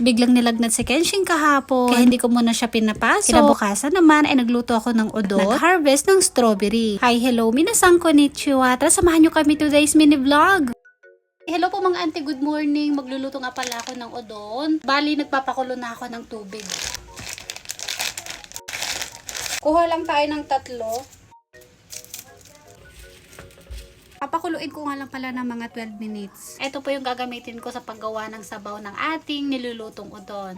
Biglang nilagnat si Kenshin kahapon, kaya hindi ko muna siya pinapasok. Kinabukasan naman ay nagluto ako ng udon, nag-harvest ng strawberry. Hi, hello, minasan konnichiwa. Tara, samahan nyo kami today's mini vlog. Hello po mga auntie, good morning. Magluluto nga pala ako ng udon. Bali, nagpapakulo na ako ng tubig. Kuha lang tayo ng 3. Papakuluin ko nga lang pala ng mga 12 minutes. Ito po yung gagamitin ko sa paggawa ng sabaw ng ating nilulutong udon.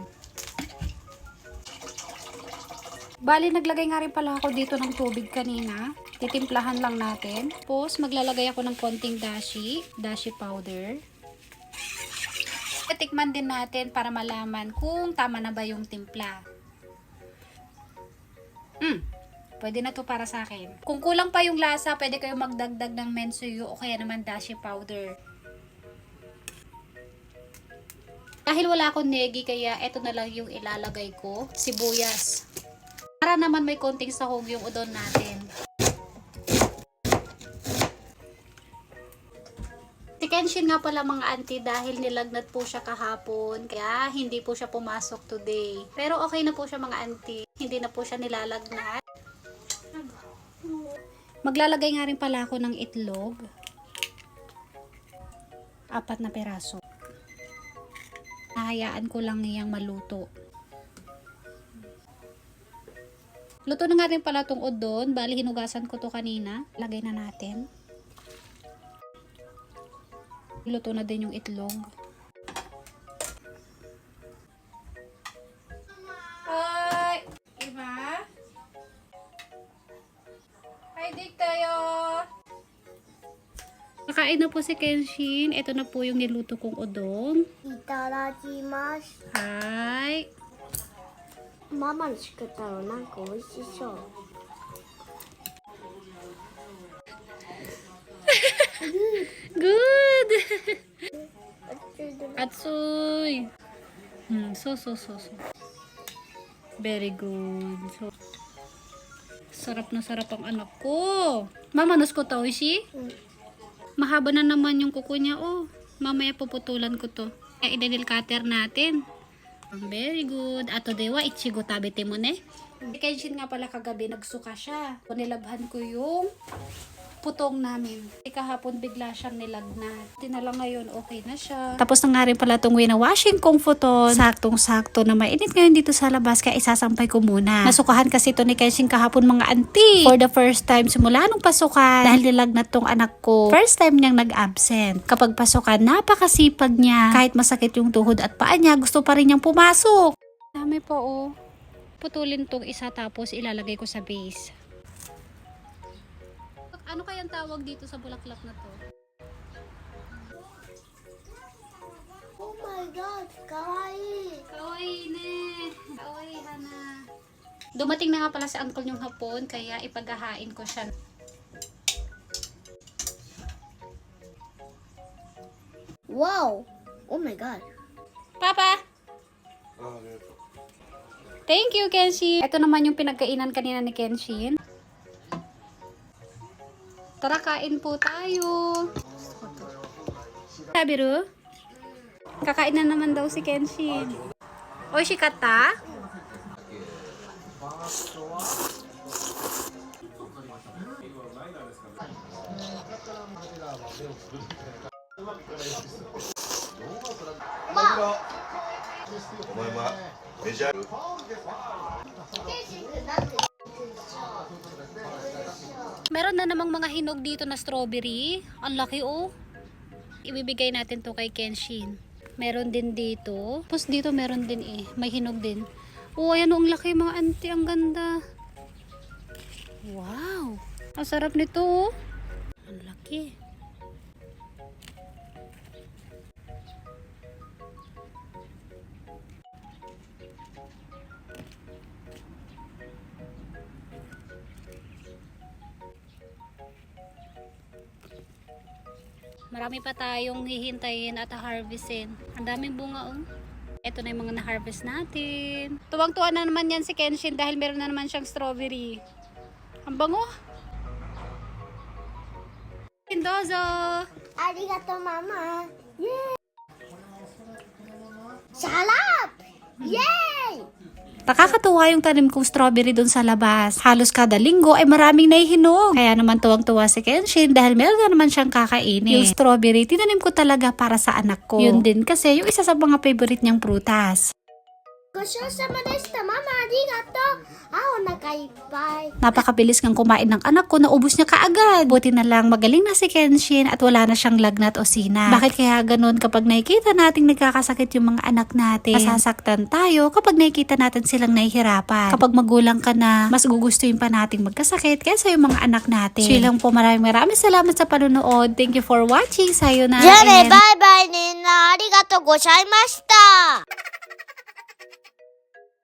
Bali, naglagay nga rin pala ako dito ng tubig kanina. Titimplahan lang natin. Tapos, maglalagay ako ng konting dashi powder. Tikman din natin para malaman kung tama na ba yung timpla. Pwede na to para sa akin. Kung kulang pa yung lasa, pwede kayong magdagdag ng mensuyo o kaya naman dashi powder. Dahil wala akong negi, kaya eto na lang yung ilalagay ko. Sibuyas. Para naman may konting sahog yung udon natin. Si Kenshin nga pala mga auntie, dahil nilagnat po siya kahapon, kaya hindi po siya pumasok today. Pero okay na po siya mga auntie. Hindi na po siya nilalagnat. Maglalagay nga rin pala ako ng itlog. 4 na peraso. Hahayaan ko lang niyang maluto. Luto na nga rin pala itong udon. Bali, hinugasan ko to kanina. Lagay na natin. Luto na din yung itlog. Hi! Iba? Hi, dik tayo! Kakain na po si Kenshin. Ito na po yung niluto kong udon. Itadakimasu. Hi! ママの作ったのなんか美味しそう。Good! Atsuy! So. Very good. So, sarap na sarap ang anak ko. Mama, nasko to, oishi? Mahaba na naman yung kuko niya. Oh, mamaya puputulan ko to. Kaya i-nail cutter natin. Very good. Ato dewa, ichigo tabete mo ne. Si Kenshin nga pala kagabi, nagsuka siya. Nilabhan ko yung putong namin. Kahapon bigla siyang nilagnat. Tinala ngayon, okay na siya. Tapos na nga rin pala itong winawashing kong futon. Saktong-sakto na mainit ngayon dito sa labas, kaya isasampay ko muna. Nasukahan kasi ito ni Kenshin kahapon mga auntie. For the first time, simula nung pasukan, dahil nilagnat tong anak ko, first time niyang nag-absent. Kapag pasukan, napakasipag niya. Kahit masakit yung tuhod at paa niya, gusto pa rin niyang pumasok. Dami po oh. Putulin tong isa tapos ilalagay ko sa base. Ano kayang tawag dito sa bulaklak na to? Oh my god, kawaii! Kawaii ne! Kawaii hana! Dumating na nga pala si uncle yung hapon, kaya ipaghahain ko siya. Wow! Oh my god. Papa! Thank you, Kenshin! Ito naman yung pinagkainan kanina ni Kenshin. Tara, kain po tayo. Sabiru? Kakain na naman daw si Kenshin. Oishikatta? Meron na namang mga hinog dito na strawberry. Ang laki oh. Ibibigay natin to kay Kenshin. Meron din dito. Tapos dito meron din eh. May hinog din. Oh, ayan oh, ang laki mga auntie. Ang ganda. Wow. Ang sarap nito oh. Ang laki. Marami pa tayong hihintayin at harvestin. Ang daming bunga oh. Ito na yung mga na-harvest natin. Tuwang-tuwa na naman yan si Kenshin dahil meron na naman siyang strawberry. Ang bango. Dozo! Arigato, mama! Yay! Shut up! Yay! Nakakatuwa yung tanim kong strawberry doon sa labas. Halos kada linggo ay maraming nahihinog. Kaya naman tuwang-tuwa si Kenshin dahil meron na naman siyang kakainin. Yung strawberry, tinanim ko talaga para sa anak ko. Yun din kasi yung isa sa mga favorite niyang prutas. ごちそうさまでした。ママありがとう。あ、お腹いっぱい。 Napakabilis ngang kumain ng anak ko, naubos niya kaagad. Buti na lang magaling na si Kenshin at wala na siyang lagnat o sina. Bakit kaya ganun kapag nakikita nating nagkakasakit yung mga anak natin? Masasaktan tayo kapag nakikita natin silang nahihirapan. Kapag magulang ka na, mas gugustuhin pa nating magkasakit kaysa yung mga anak natin. So lang po, maraming salamat sa panonood. Thank you for watching. Sayonara. じゃあね、バイバイみんなありがとうございました。